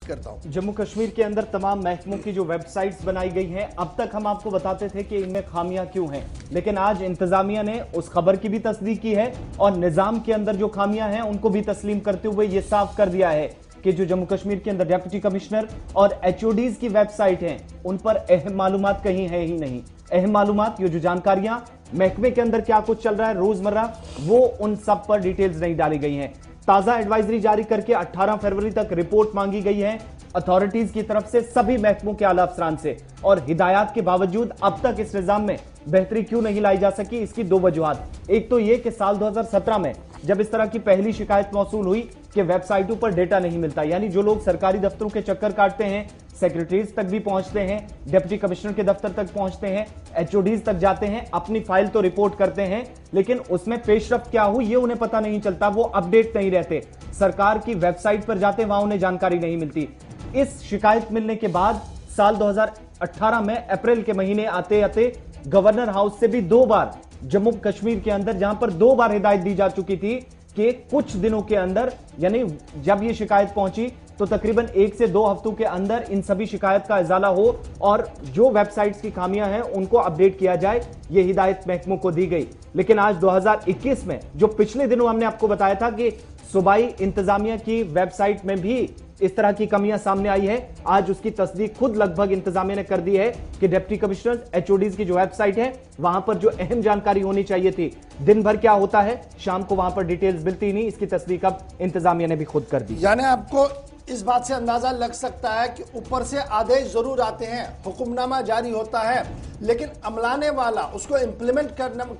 करता हूं। जम्मू कश्मीर के अंदर तमाम महकमों की जो वेबसाइट्स बनाई गई हैं, अब तक हम आपको बताते थे कि इनमें खामियां क्यों हैं, लेकिन आज इंतजामिया ने उस खबर की भी तस्दीक की है और निजाम के अंदर जो खामियां हैं उनको भी तस्लीम करते हुए यह साफ कर दिया है कि जो जम्मू कश्मीर के अंदर डिप्टी कमिश्नर और एचओडीज की वेबसाइट हैं उन पर अहम मालूमात कहीं है ही नहीं। अहम मालूमात, ये जो जानकारियां महकमे के अंदर क्या कुछ चल रहा है रोजमर्रा, वो उन सब पर डिटेल्स नहीं डाली गई हैं। ताजा एडवाइजरी जारी करके 18 फरवरी तक रिपोर्ट मांगी गई है अथॉरिटीज की तरफ से सभी महकमों के आला अफसरान से, और हिदायत के बावजूद अब तक इस निजाम में बेहतरी क्यों नहीं लाई जा सकी, इसकी दो वजूहत। एक तो यह कि साल 2017 में जब इस तरह की पहली शिकायत मौसूल हुई कि वेबसाइटों पर डेटा नहीं मिलता, यानी जो लोग सरकारी दफ्तरों के चक्कर काटते हैं, सेक्रेटरीज तक भी पहुंचते हैं, डिप्टी कमिश्नर के दफ्तर तक पहुंचते हैं, एचओडीज तक जाते हैं, अपनी फाइल तो रिपोर्ट करते हैं, लेकिन उसमें पेशरफ्त क्या हुई ये उन्हें पता नहीं चलता, वो अपडेट नहीं रहते। सरकार की वेबसाइट पर जाते वहां उन्हें जानकारी नहीं मिलती। इस शिकायत मिलने के बाद साल 2018 में अप्रैल के महीने आते आते गवर्नर हाउस से भी 2 बार जम्मू कश्मीर के अंदर, जहां पर 2 बार हिदायत दी जा चुकी थी कि कुछ दिनों के अंदर, यानी जब यह शिकायत पहुंची तो तकरीबन 1 से 2 हफ्तों के अंदर इन सभी शिकायत का इजाला हो और जो वेबसाइट्स की खामियां हैं उनको अपडेट किया जाए, यह हिदायत महकमों को दी गई। लेकिन आज 2021 में, जो पिछले दिनों हमने आपको बताया था कि सूबाई इंतजामिया की वेबसाइट में भी इस तरह की कमियां सामने आई है, आज उसकी तस्दीक खुद लगभग इंतजामिया ने कर दी है कि डिप्टी कमिश्नर एचओडीज की जो वेबसाइट है वहां पर जो अहम जानकारी होनी चाहिए थी, दिन भर क्या होता है, शाम को वहां पर डिटेल्स मिलती नहीं, इसकी तस्दीक अब इंतजामिया ने भी खुद कर दी। यानी आपको इस बात से अंदाजा लग सकता है कि ऊपर से आदेश जरूर आते हैं, हुक्मनामा जारी होता है, लेकिन अमलाने वाला, उसको इंप्लीमेंट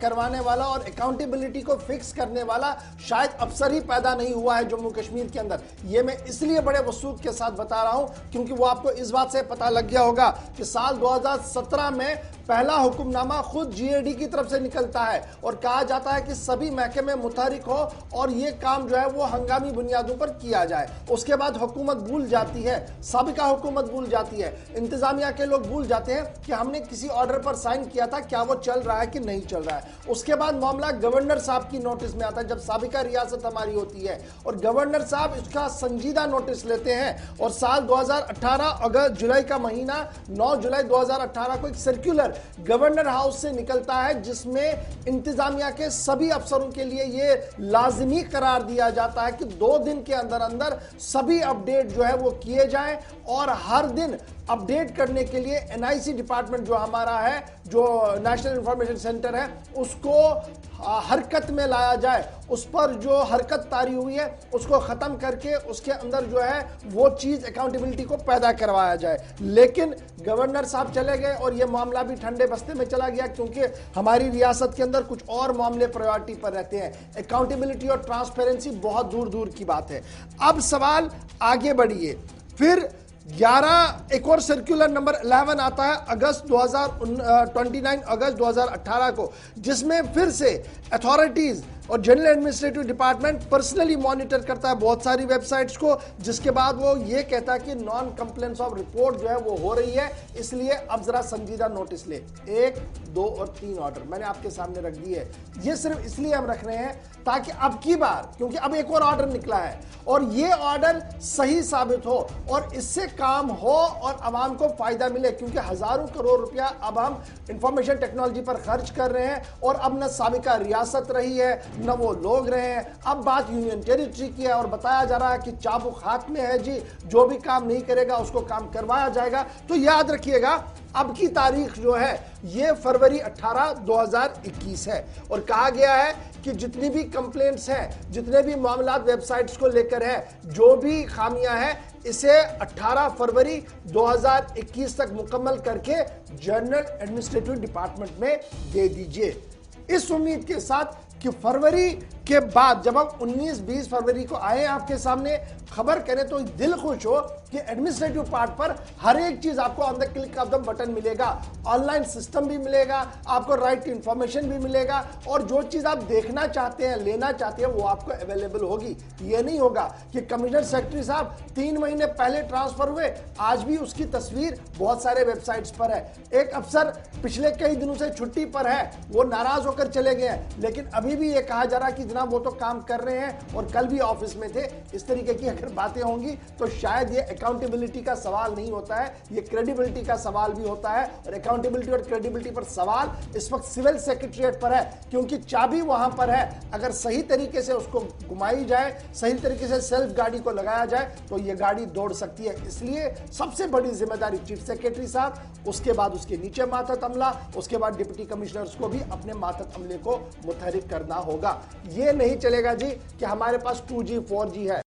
करवाने वाला और अकाउंटेबिलिटी को फिक्स करने वाला शायद अफसर ही पैदा नहीं हुआ है जम्मू कश्मीर के अंदर। ये मैं इसलिए बड़े वसूख के साथ बता रहा हूं क्योंकि वो आपको इस बात से पता लग गया होगा कि साल 2017 में पहला हुक्मनामा खुद जीएडी की तरफ से निकलता है और कहा जाता है कि सभी महकमे मुतहरिक हो और ये काम जो है वो हंगामी बुनियादों पर किया जाए। उसके बाद हुकूमत भूल जाती है, साबिका हुकूमत भूल जाती है, इंतजामिया के लोग भूल जाते हैं कि हमने किसी ऑर्डर पर साइन किया था, क्या वो चल रहा है कि नहीं चल रहा है। उसके बाद मामला गवर्नर साहब की नोटिस में आता है, जब साबिका रियासत हमारी होती है और गवर्नर साहब इसका संजीदा नोटिस लेते हैं और साल 2018 जुलाई का महीना 9 जुलाई 2018 को एक सर्कुलर गवर्नर हाउस से निकलता है जिसमें इंतजामिया के सभी अफसरों के लिए यह लाजिमी करार दिया जाता है कि 2 दिन के अंदर अंदर सभी अपडेट जो है वो किए जाएं और हर दिन अपडेट करने के लिए एनआईसी डिपार्टमेंट जो हमारा है, जो नेशनल इंफॉर्मेशन सेंटर है, उसको हरकत में लाया जाए। उस पर जो हरकत तारी हुई है उसको खत्म करके उसके अंदर जो है वो चीज अकाउंटेबिलिटी को पैदा करवाया जाए। लेकिन गवर्नर साहब चले गए और ये मामला भी ठंडे बस्ते में चला गया क्योंकि हमारी रियासत के अंदर कुछ और मामले प्रायोरिटी पर रहते हैं। अकाउंटेबिलिटी और ट्रांसपेरेंसी बहुत दूर दूर की बात है। अब सवाल आगे बढ़िए, फिर 11 एक और सर्कुलर नंबर 11 आता है 29 अगस्त 2018 को, जिसमें फिर से अथॉरिटीज और general administrative department personally monitor करता है बहुत सारी वेबसाइट्स को, जिसके बाद वो ये कहता है कि नॉन कंप्लेंस ऑफ रिपोर्ट जो है वो हो रही है, इसलिए अब जरा संजीदा नोटिस ले। 1, 2 और 3 ऑर्डर मैंने आपके सामने रख दिए। ये सिर्फ इसलिए हम रख रहे हैं ताकि अब की बार, क्योंकि अब एक और ऑर्डर निकला है और ये ऑर्डर सही साबित हो और इससे काम हो और आवाम को फायदा मिले, क्योंकि हजारों करोड़ रुपया अब हम इंफॉर्मेशन टेक्नोलॉजी पर खर्च कर रहे हैं और अब न साबिका रियासत रही है न वो लोग रहे हैं। अब बात यूनियन टेरिटरी की है और बताया जा रहा है कि चाबुक हाथ में है जी, जो भी काम नहीं करेगा उसको काम करवाया जाएगा। तो याद रखिएगा अब की तारीख जो है ये फरवरी 18, 2021 है और कहा गया है कि जितनी भी कंप्लेंट्स हैं, जितने भी मामला वेबसाइट्स को लेकर है, जो भी खामियां हैं, इसे 18 फरवरी 2021 तक मुकम्मल करके जनरल एडमिनिस्ट्रेटिव डिपार्टमेंट में दे दीजिए। इस उम्मीद के साथ कि फरवरी के बाद जब हम 19-20 फरवरी को आए आपके सामने खबर करें तो दिल खुश हो कि एडमिनिस्ट्रेटिव पार्ट पर हर एक चीज आपको on the click of the button मिलेगा, ऑनलाइन सिस्टम भी मिलेगा, आपको राइट टू इंफॉर्मेशन भी मिलेगा और जो चीज आप देखना चाहते हैं, लेना चाहते हैं, वो आपको अवेलेबल होगी। ये नहीं होगा कि कमिश्नर सेक्रेटरी साहब 3 महीने पहले ट्रांसफर हुए, आज भी उसकी तस्वीर बहुत सारे वेबसाइट्स पर है। एक अफसर पिछले कई दिनों से छुट्टी पर है, वो नाराज होकर चले गए हैं, लेकिन अभी भी ये कहा जा रहा है कि ना वो तो काम कर रहे हैं और कल भी ऑफिस में थे, इस तरीके की अगर बातें होंगी तो शायद ये अकाउंटेबिलिटी का सवाल नहीं होता है, ये क्रेडिबिलिटी का सवाल भी होता है। और अकाउंटेबिलिटी और क्रेडिबिलिटी पर सवाल इस वक्त सिविल सेक्रेटरीट पर है, क्योंकि चाबी वहां पर है। अगर सही तरीके से उसको घुमाई जाए, सही तरीके से सेल्फ गाड़ी को लगाया जाए तो ये गाड़ी दौड़ सकती है। इसलिए सबसे बड़ी जिम्मेदारी चीफ सेक्रेटरी साहब, उसके बाद उसके नीचे मातहत अमला, उसके बाद डिप्टी कमिश्नर्स को भी अपने मातहत अमले को मुतहरिक करना होगा। ये नहीं चलेगा जी कि हमारे पास 2G 4G है।